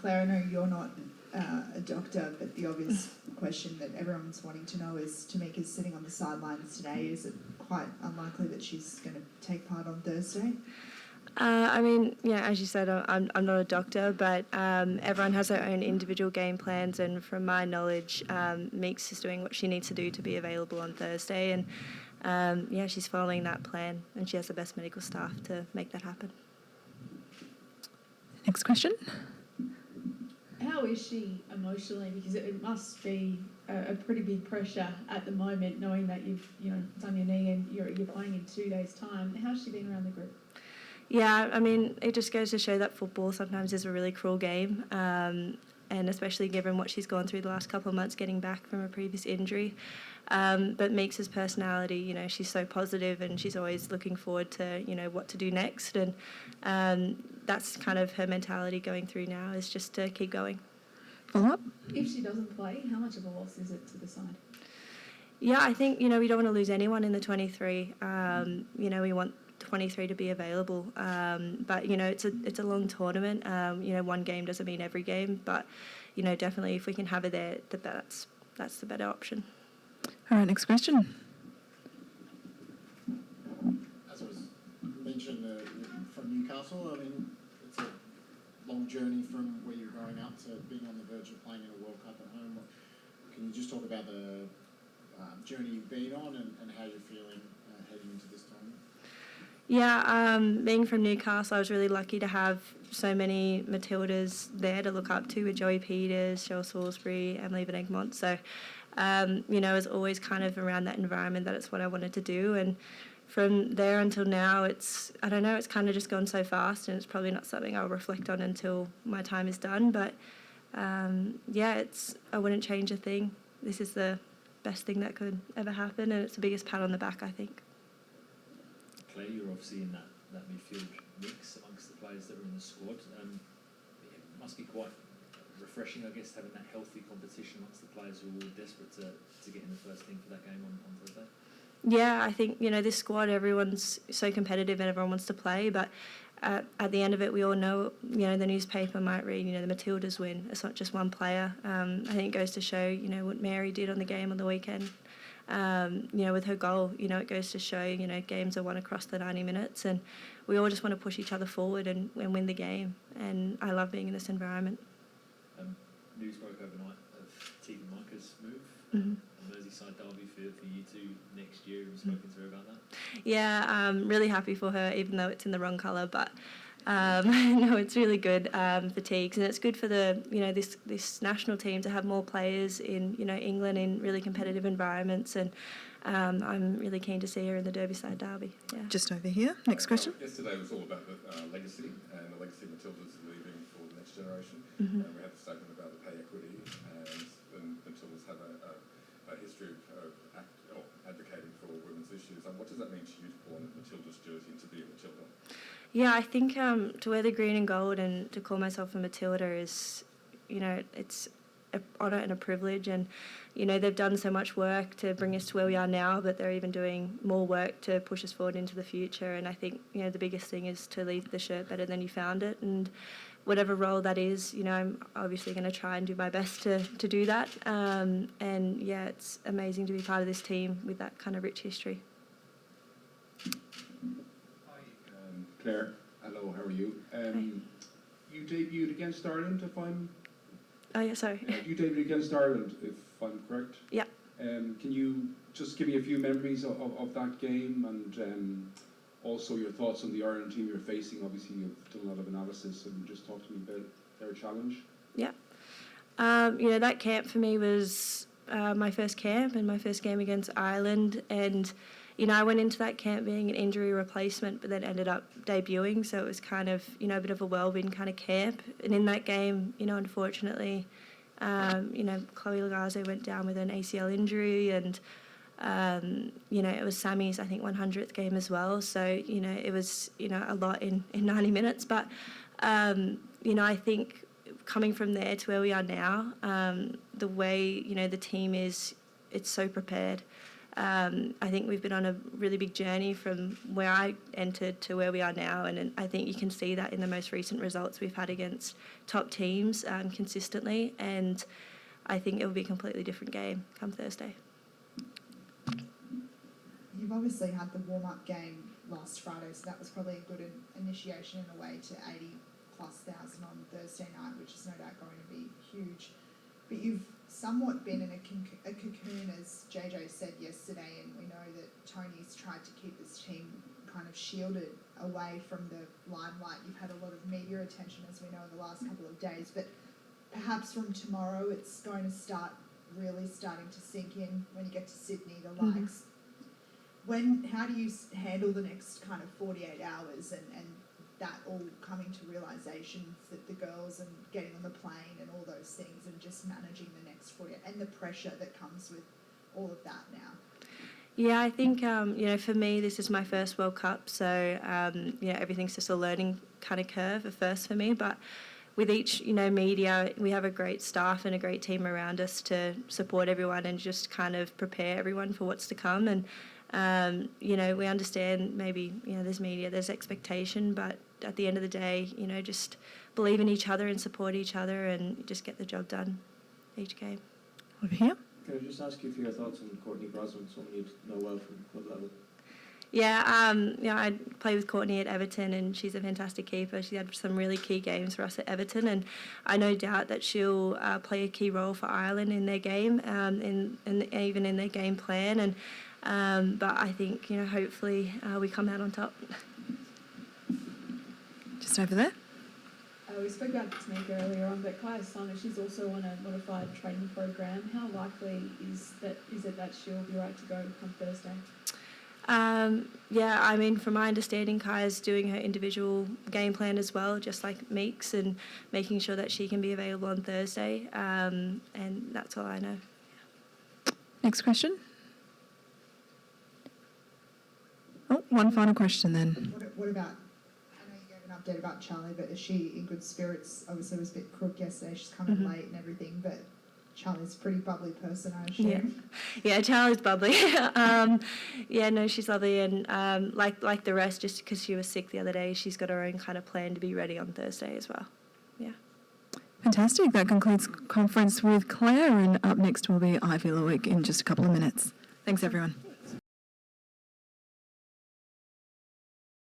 Claire, I know you're not a doctor, but the obvious question that everyone's wanting to know is, Tamika's sitting on the sidelines today. Is it quite unlikely that she's going to take part on Thursday? I mean, yeah, as you said, I'm not a doctor, but everyone has their own individual game plans, and from my knowledge, Meeks is doing what she needs to do to be available on Thursday, and yeah, she's following that plan, and she has the best medical staff to make that happen. Next question. How is she emotionally? Because it must be a pretty big pressure at the moment, knowing that you've done your knee and you're playing in 2 days' time. How's she been around the group? Yeah, I mean, it just goes to show that football sometimes is a really cruel game, and especially given what she's gone through the last couple of months getting back from a previous injury. But Meeks' personality, she's so positive and she's always looking forward to, what to do next. And that's kind of her mentality going through now, is just to keep going. Follow up? If she doesn't play, how much of a loss is it to the side? Yeah, I think, we don't want to lose anyone in the 23. We want 23 to be available, but it's a long tournament. One game doesn't mean every game, but definitely if we can have her there, that's the better option. All right, next question. As was mentioned from Newcastle, I mean, it's a long journey from where you're growing up to being on the verge of playing in a World Cup at home. Can you just talk about the journey you've been on and how you're feeling heading into this tournament? Yeah, being from Newcastle, I was really lucky to have so many Matildas there to look up to, with Joey Peters, Cheryl Salisbury, Emily Van Egmont. So, it was always kind of around that environment that it's what I wanted to do. And from there until now, it's kind of just gone so fast, and it's probably not something I'll reflect on until my time is done. But, I wouldn't change a thing. This is the best thing that could ever happen, and it's the biggest pat on the back, I think. Claire, you're obviously in that midfield mix amongst the players that are in the squad. It must be quite refreshing, I guess, having that healthy competition amongst the players who are all desperate to get in the first team for that game on Thursday. Yeah, I think, this squad, everyone's so competitive and everyone wants to play, but at the end of it, we all know, the newspaper might read, the Matildas win. It's not just one player. I think it goes to show, what Mary did on the game on the weekend. With her goal, it goes to show, games are won across the 90 minutes, and we all just want to push each other forward and win the game. And I love being in this environment. News broke overnight of Tegan Micah's move. Mm-hmm. Merseyside derby for you two next year. Have you spoken to her about that? Yeah, I'm really happy for her, even though it's in the wrong colour. But no, it's really good for Teagues, and it's good for the this national team to have more players in England in really competitive environments, and I'm really keen to see her in the Derbyshire derby. Yeah. Just over here. Next question. Yesterday was all about the legacy, and the legacy Matildas is leaving for the next generation. Mm-hmm. We had the statement about the pay equity, and Matildas have a history of advocating for women's issues. And what does that mean to you to pull on a Matildas jersey and to be a Matilda? Yeah, I think to wear the green and gold and to call myself a Matilda is, it's an honour and a privilege. And, they've done so much work to bring us to where we are now, but they're even doing more work to push us forward into the future. And I think, the biggest thing is to leave the shirt better than you found it. And whatever role that is, I'm obviously going to try and do my best to do that. And, yeah, it's amazing to be part of this team with that kind of rich history. Claire, hello, how are you? You debuted against Ireland, if I'm... Oh, yeah, sorry. You debuted against Ireland, if I'm correct? Yeah. Can you just give me a few memories of that game, and also your thoughts on the Ireland team you're facing? Obviously, you've done a lot of analysis, and just talk to me about their challenge. Yeah. That camp for me was my first camp and my first game against Ireland, and I went into that camp being an injury replacement, but then ended up debuting, so it was kind of, a bit of a whirlwind kind of camp. And in that game, unfortunately, Chloe Lagazo went down with an ACL injury, and, it was Sammy's, I think, 100th game as well. So, it was, a lot in 90 minutes. But, I think coming from there to where we are now, the way, the team is, it's so prepared. I think we've been on a really big journey from where I entered to where we are now, and I think you can see that in the most recent results we've had against top teams consistently, and I think it will be a completely different game come Thursday. You've obviously had the warm-up game last Friday, so that was probably a good initiation in a way to 80,000+ on Thursday night, which is no doubt going to be huge. But you've somewhat been in a cocoon, as JJ said yesterday, and we know that Tony's tried to keep this team kind of shielded away from the limelight. You've had a lot of media attention, as we know, in the last couple of days, but perhaps from tomorrow it's going to start really starting to sink in when you get to Sydney, the likes. How do you handle the next kind of 48 hours and that all coming to realisations that the girls and getting on the plane and all those things and just managing the next 48 and the pressure that comes with all of that now? Yeah, I think, for me, this is my first World Cup, so, everything's just a learning kind of curve at first for me, but with each, media, we have a great staff and a great team around us to support everyone and just kind of prepare everyone for what's to come. And, we understand maybe, there's media, there's expectation, but at the end of the day, just believe in each other and support each other and just get the job done each game. Over here. Can I just ask you for your thoughts on Courtney Brosnan, someone you know well from club level? Yeah, I play with Courtney at Everton, and she's a fantastic keeper. She had some really key games for us at Everton, and I no doubt that she'll play a key role for Ireland in their game, and even in their game plan. And but I think hopefully we come out on top. Just over there. We spoke about Tamika earlier on, but Kaya Simon, she's also on a modified training program. How likely is it that she'll be right to go come Thursday? From my understanding, Kaya's doing her individual game plan as well, just like Meeks, and making sure that she can be available on Thursday, and that's all I know. Next question. Oh, one final question then. What about, I know you gave an update about Charlie, but is she in good spirits? Obviously it was a bit crook yesterday, she's coming late and everything, but Charlie's a pretty bubbly person, I assume. Yeah, Charlie's bubbly. She's lovely, and like the rest, just because she was sick the other day, she's got her own kind of plan to be ready on Thursday as well. Yeah. Fantastic. That concludes conference with Claire, and up next will be Ivy Loic in just a couple of minutes. Thanks, everyone.